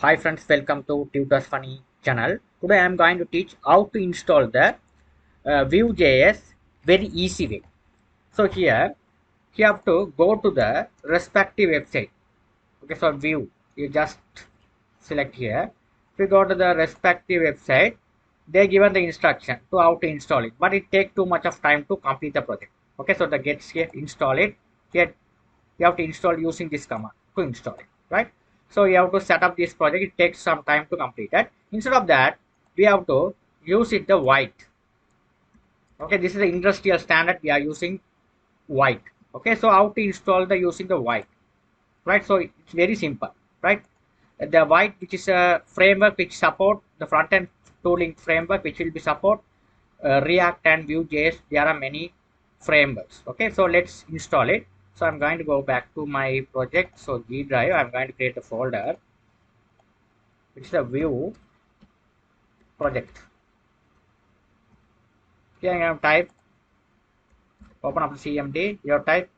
Hi friends, welcome to Tutors Funny channel. Today I am going to teach how to install the Vue.js very easy way. So here you have to go to the respective website. Okay, so Vue, you just select here. If you go to the respective website, they given the instruction to how to install it, but it takes too much of time to complete the project. Okay, so the gets here install it. Here you have to install using this command to install it, right? So you have to set up this project. It takes some time to complete it. Instead of that, we have to use it the white. Okay, this is the industrial standard. We are using white. Okay, so how to install the using the white, right? So it's very simple, right? The white, which is a framework which support the front end tooling framework, which will be support React and Vue.js. There are many frameworks. Okay, so let's install it. So I'm going to go back to my project. So G drive, I'm going to create a folder which is a Vue project. Here I have type, open up the CMD. You have type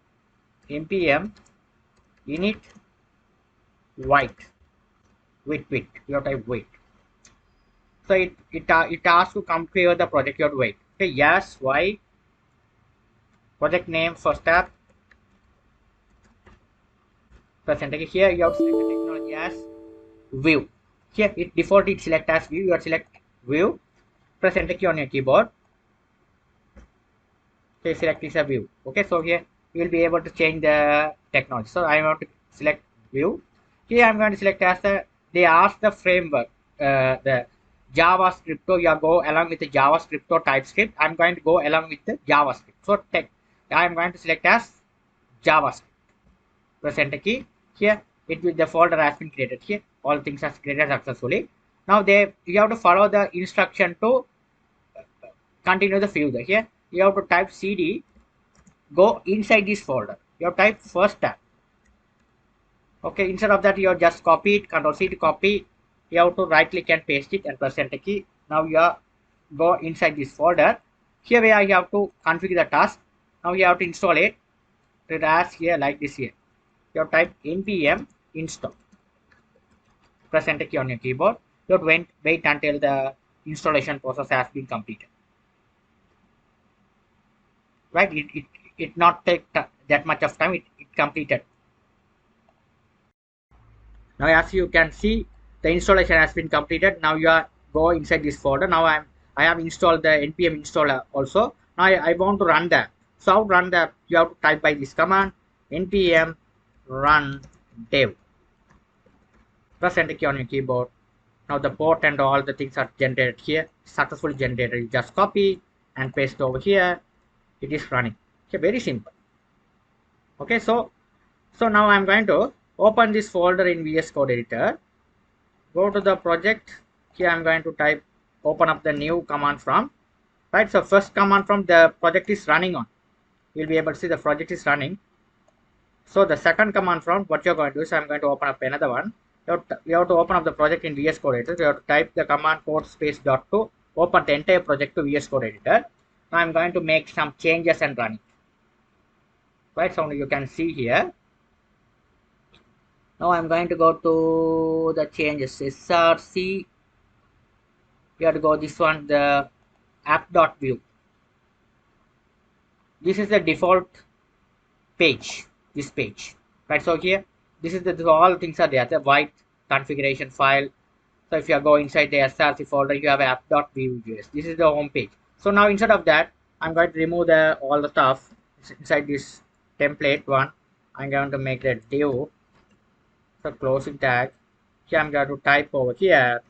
npm init white wait. You have type wait. So it asks to configure the project. You have to wait. Okay, yes, why project name first tab present. Okay, here you have to select the technology as Vue. Here it default it select as Vue. You have to select Vue. Press enter key on your keyboard. Okay, select is a Vue. Okay, so here you will be able to change the technology. So I want to select Vue. Here I'm going to select as they ask the framework, the JavaScript. So you go along with the JavaScript or TypeScript. I'm going to go along with the JavaScript. So I'm going to select as JavaScript. Press enter key. Here it will the folder has been created. Here all things are created successfully. Now you have to follow the instruction to continue the further. Here you have to type cd, go inside this folder. You have type first tab. Okay, instead of that you have just copy it, control C to copy. You have to right click and paste it and press enter key. Now you are go inside this folder. Here where you have to configure the task. Now you have to install it. It as here like this here. You have type npm install. Press enter key on your keyboard. You have to wait until the installation process has been completed. Right, it not take that much of time. It completed. Now as you can see, the installation has been completed. Now you are go inside this folder. Now I have installed the npm installer also. Now I want to run that. So how to run that? You have to type by this command npm run dev. Press enter key on your keyboard. Now the port and all the things are generated here, successfully generated. You just copy and paste over here. It is running. Okay, very simple. Okay, so now I'm going to open this folder in VS Code editor. Go to the project. Here I'm going to type, open up the new command from, right? So first command from the project is running on. You'll be able to see the project is running. So the second command from, what you're going to do is I'm going to open up another one. You have to open up the project in VS Code editor. You have to type the command code space dot to open the entire project to VS Code editor. Now I'm going to make some changes and run it. Right, so you can see here. Now I'm going to go to the changes src. You have to go this one, the app.view. This is the default page, this page, right? So here this is the all things are there, the white configuration file. So if you go inside the src folder, you have app.vue.js. This is the home page. So now instead of that, I'm going to remove the all the stuff inside this template one. I'm going to make that div. So closing tag. Here I'm going to type over here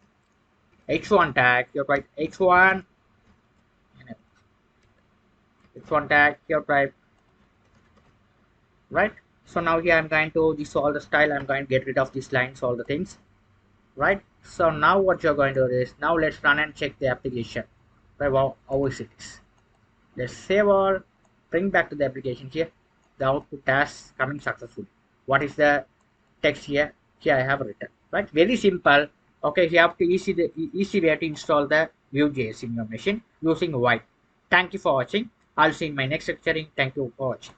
h1 tag. You write h1 tag. You type, right? So now here I'm going to this all the style. I'm going to get rid of these lines, all the things, right? So now what you're going to do is, now let's run and check the application, right? Wow, how is it? Let's save all, bring back to the application. Here the output has coming successfully. What is the text here? Here I have written, right? Very simple. Okay, you have to easy way to install the Vue.js in your machine using white. Thank you for watching. I'll see you in my next lecturing. Thank you for watching.